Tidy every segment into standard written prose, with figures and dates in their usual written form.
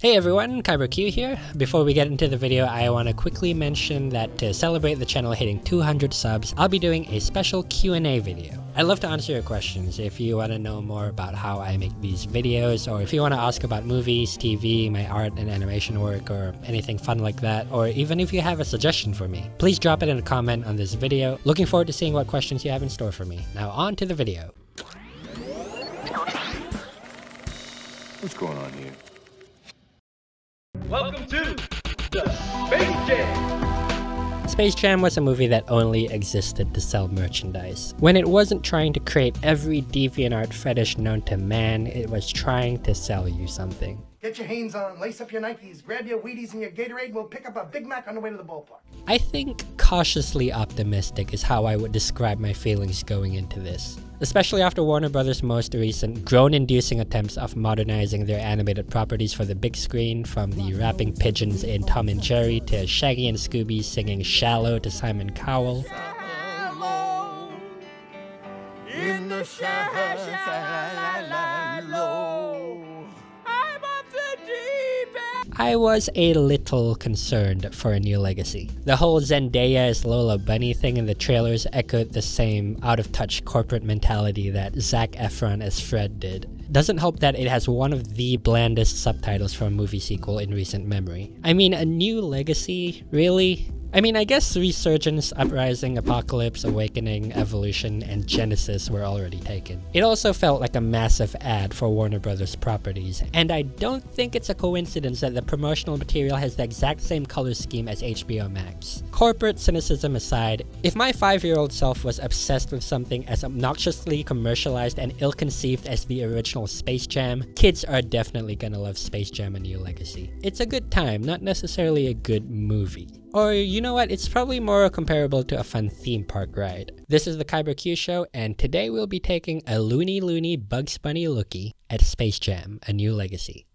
Hey everyone, KyberQ here. Before we get into the video, I want to quickly mention that to celebrate the channel hitting 200 subs, I'll be doing a special Q&A video. I'd love to answer your questions if you want to know more about how I make these videos, or if you want to ask about movies, TV, my art and animation work, or anything fun like that, or even if you have a suggestion for me. Please drop it in a comment on this video. Looking forward to seeing what questions you have in store for me. Now on to the video. What's going on here? Welcome to the Space Jam! Space Jam was a movie that only existed to sell merchandise. When it wasn't trying to create every DeviantArt fetish known to man, it was trying to sell you something. Get your Hanes on, lace up your Nikes, grab your Wheaties and your Gatorade, and we'll pick up a Big Mac on the way to the ballpark. I think cautiously optimistic is how I would describe my feelings going into this. Especially after Warner Bros.' most recent groan-inducing attempts of modernizing their animated properties for the big screen, from the rapping pigeons in Tom and Jerry to Shaggy and Scooby singing Shallow to Simon Cowell. Shallow, in the shallow, I'm up the deep end. I was a little concerned for a new legacy. The whole Zendaya as Lola Bunny thing in the trailers echoed the same out-of-touch corporate mentality that Zac Efron as Fred did. Doesn't help that it has one of the blandest subtitles for a movie sequel in recent memory. I mean, a new legacy? Really? I guess Resurgence, Uprising, Apocalypse, Awakening, Evolution, and Genesis were already taken. It also felt like a massive ad for Warner Bros. Properties, and I don't think it's a coincidence that the promotional material has the exact same color scheme as HBO Max. Corporate cynicism aside, if my 5-year-old self was obsessed with something as obnoxiously commercialized and ill-conceived as the original Space Jam, kids are definitely gonna love Space Jam: A New Legacy. It's a good time, not necessarily a good movie. Or, you know what, it's probably more comparable to a fun theme park ride. This is the KyberQ Show, and today we'll be taking a Looney Bugs Bunny lookie at Space Jam: A New Legacy.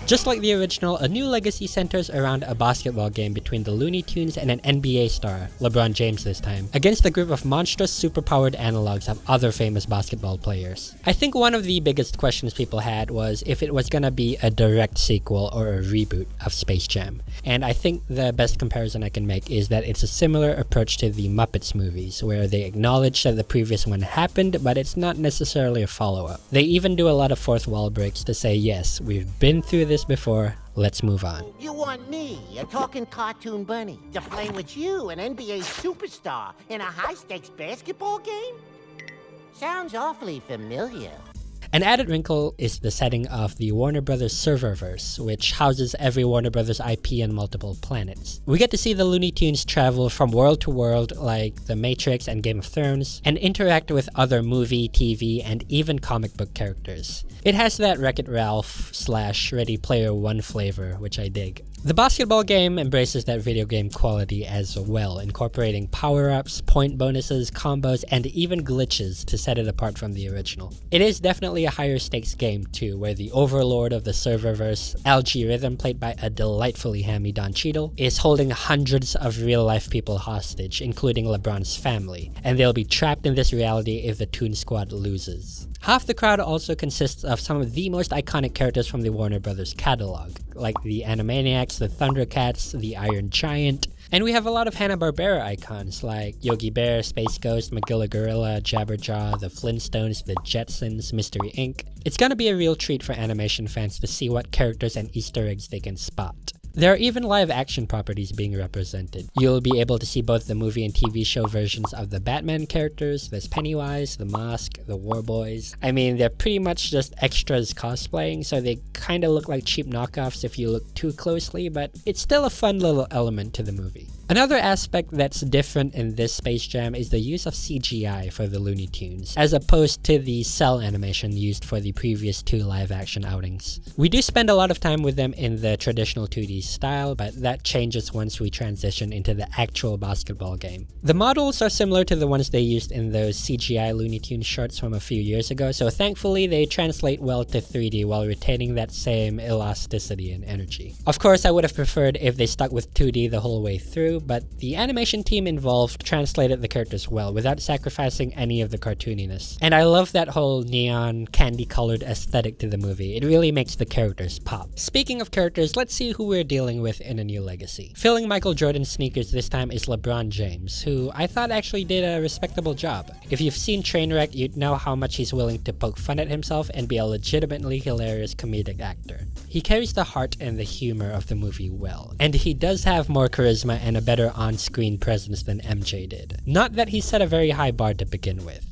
Just like the original, A New Legacy centers around a basketball game between the Looney Tunes and an NBA star, LeBron James this time, against a group of monstrous superpowered analogs of other famous basketball players. I think one of the biggest questions people had was if it was gonna be a direct sequel or a reboot of Space Jam. And I think the best comparison I can make is that it's a similar approach to the Muppets movies, where they acknowledge that the previous one happened, but it's not necessarily a follow-up. They even do a lot of fourth wall breaks to say, yes, we've been through this before, let's move on. You want me, a talking cartoon bunny, to play with you, an NBA superstar, in a high-stakes basketball game? Sounds awfully familiar. An added wrinkle is the setting of the Warner Bros. Serververse, which houses every Warner Bros. IP on multiple planets. We get to see the Looney Tunes travel from world to world like The Matrix and Game of Thrones, and interact with other movie, TV, and even comic book characters. It has that Wreck-It Ralph / Ready Player One flavor, which I dig. The basketball game embraces that video game quality as well, incorporating power-ups, point bonuses, combos, and even glitches to set it apart from the original. It is definitely a higher stakes game too, where the overlord of the Serververse, Algae Rhythm, played by a delightfully hammy Don Cheadle, is holding hundreds of real-life people hostage, including LeBron's family, and they'll be trapped in this reality if the Toon Squad loses. Half the crowd also consists of some of the most iconic characters from the Warner Bros. Catalog, like the Animaniacs, the Thundercats, the Iron Giant, and we have a lot of Hanna-Barbera icons like Yogi Bear, Space Ghost, Magilla Gorilla, Jabberjaw, the Flintstones, the Jetsons, Mystery Inc. It's gonna be a real treat for animation fans to see what characters and Easter eggs they can spot. There are even live-action properties being represented. You'll be able to see both the movie and TV show versions of the Batman characters. There's Pennywise, the Mask, the Warboys. They're pretty much just extras cosplaying, so they kinda look like cheap knockoffs if you look too closely, but it's still a fun little element to the movie. Another aspect that's different in this Space Jam is the use of CGI for the Looney Tunes, as opposed to the cell animation used for the previous 2 live-action outings. We do spend a lot of time with them in the traditional 2D style, but that changes once we transition into the actual basketball game. The models are similar to the ones they used in those CGI Looney Tunes shorts from a few years ago, so thankfully they translate well to 3D while retaining that same elasticity and energy. Of course, I would have preferred if they stuck with 2D the whole way through, but the animation team involved translated the characters well without sacrificing any of the cartooniness. And I love that whole neon, candy-colored aesthetic to the movie. It really makes the characters pop. Speaking of characters, let's see who we're dealing with in A New Legacy. Filling Michael Jordan's sneakers this time is LeBron James, who I thought actually did a respectable job. If you've seen Trainwreck, you'd know how much he's willing to poke fun at himself and be a legitimately hilarious comedic actor. He carries the heart and the humor of the movie well, and he does have more charisma and a better on-screen presence than MJ did. Not that he set a very high bar to begin with.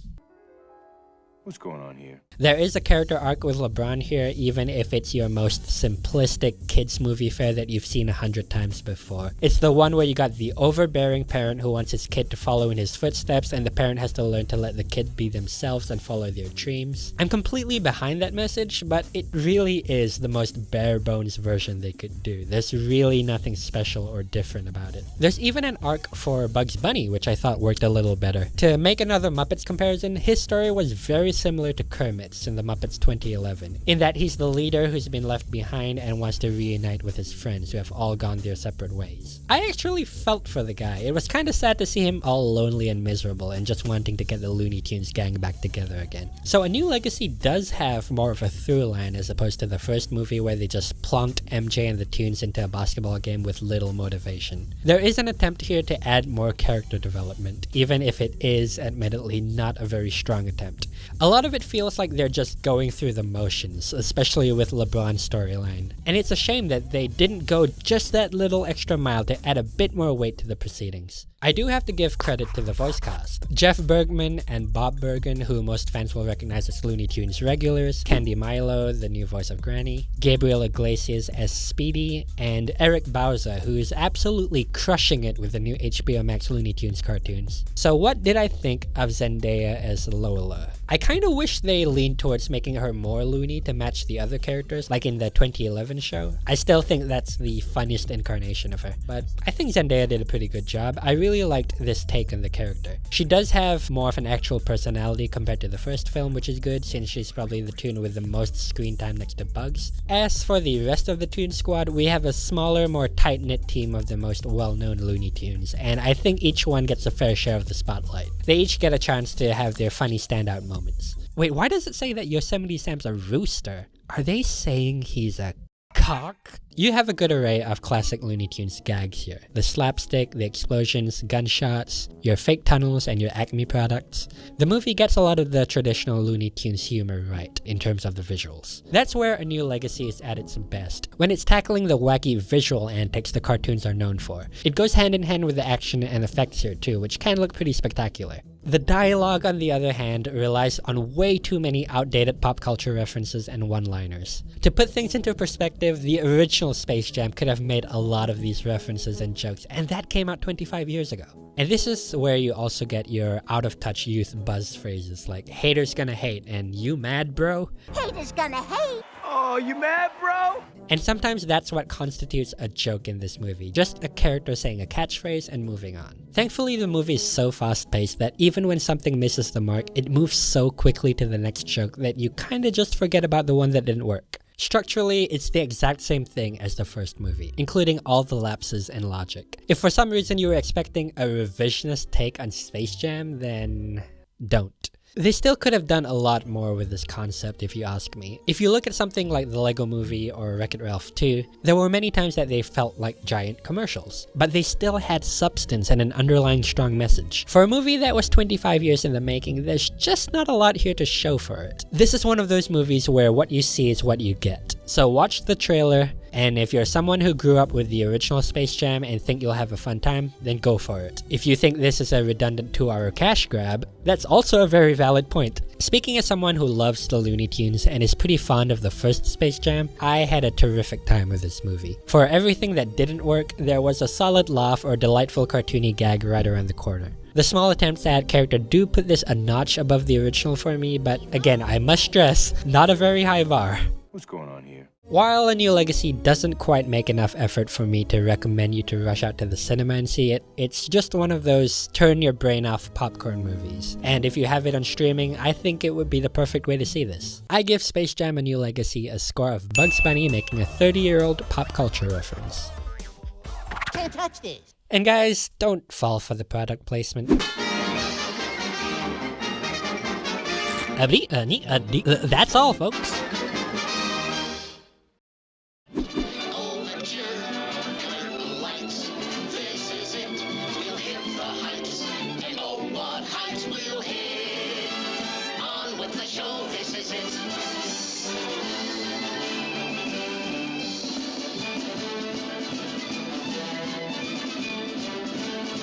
What's going on here? There is a character arc with LeBron here, even if it's your most simplistic kids movie fare that you've seen 100 times before. It's the one where you got the overbearing parent who wants his kid to follow in his footsteps, and the parent has to learn to let the kid be themselves and follow their dreams. I'm completely behind that message, but it really is the most bare bones version they could do. There's really nothing special or different about it. There's even an arc for Bugs Bunny, which I thought worked a little better. To make another Muppets comparison, his story was very similar to Kermit's in the Muppets 2011, in that he's the leader who's been left behind and wants to reunite with his friends who have all gone their separate ways. I actually felt for the guy. It was kinda sad to see him all lonely and miserable and just wanting to get the Looney Tunes gang back together again. So A New Legacy does have more of a through line as opposed to the first movie where they just plonked MJ and the Tunes into a basketball game with little motivation. There is an attempt here to add more character development, even if it is admittedly not a very strong attempt. A lot of it feels like they're just going through the motions, especially with LeBron's storyline. And it's a shame that they didn't go just that little extra mile to add a bit more weight to the proceedings. I do have to give credit to the voice cast. Jeff Bergman and Bob Bergen, who most fans will recognize as Looney Tunes regulars, Candy Milo, the new voice of Granny, Gabriel Iglesias as Speedy, and Eric Bauza, who is absolutely crushing it with the new HBO Max Looney Tunes cartoons. So what did I think of Zendaya as Lola? I kinda wish they leaned towards making her more loony to match the other characters, like in the 2011 show. I still think that's the funniest incarnation of her, but I think Zendaya did a pretty good job. I really liked this take on the character. She does have more of an actual personality compared to the first film, which is good since she's probably the Toon with the most screen time next to Bugs. As for the rest of the Toon squad, we have a smaller, more tight-knit team of the most well-known Looney Tunes, and I think each one gets a fair share of the spotlight. They each get a chance to have their funny standout moments. Wait, why does it say that Yosemite Sam's a rooster? Are they saying he's a cock? You have a good array of classic Looney Tunes gags here. The slapstick, the explosions, gunshots, your fake tunnels, and your Acme products. The movie gets a lot of the traditional Looney Tunes humor right, in terms of the visuals. That's where A New Legacy is at its best, when it's tackling the wacky visual antics the cartoons are known for. It goes hand in hand with the action and effects here too, which can look pretty spectacular. The dialogue, on the other hand, relies on way too many outdated pop culture references and one-liners. To put things into perspective, the original Space Jam could have made a lot of these references and jokes, and that came out 25 years ago. And this is where you also get your out-of-touch youth buzz phrases like, haters gonna hate, and you mad, bro? Haters gonna hate. Oh, you mad, bro? And sometimes that's what constitutes a joke in this movie, just a character saying a catchphrase and moving on. Thankfully, the movie is so fast-paced that even when something misses the mark, it moves so quickly to the next joke that you kinda just forget about the one that didn't work. Structurally, it's the exact same thing as the first movie, including all the lapses in logic. If for some reason you were expecting a revisionist take on Space Jam, then don't. They still could have done a lot more with this concept if you ask me. If you look at something like the Lego Movie or Wreck-It Ralph 2, there were many times that they felt like giant commercials, but they still had substance and an underlying strong message. For a movie that was 25 years in the making, there's just not a lot here to show for it. This is one of those movies where what you see is what you get. So watch the trailer And if you're someone who grew up with the original Space Jam and think you'll have a fun time, then go for it. If you think this is a redundant 2-hour cash grab, that's also a very valid point. Speaking as someone who loves the Looney Tunes and is pretty fond of the first Space Jam, I had a terrific time with this movie. For everything that didn't work, there was a solid laugh or delightful cartoony gag right around the corner. The small attempts to add character do put this a notch above the original for me, but again, I must stress, not a very high bar. What's going on here? While A New Legacy doesn't quite make enough effort for me to recommend you to rush out to the cinema and see it, it's just one of those turn your brain off popcorn movies. And if you have it on streaming, I think it would be the perfect way to see this. I give Space Jam: A New Legacy a score of Bugs Bunny making a 30-year-old pop culture reference. Can't touch this. And guys, don't fall for the product placement. That's all, folks. On with the show, this is it.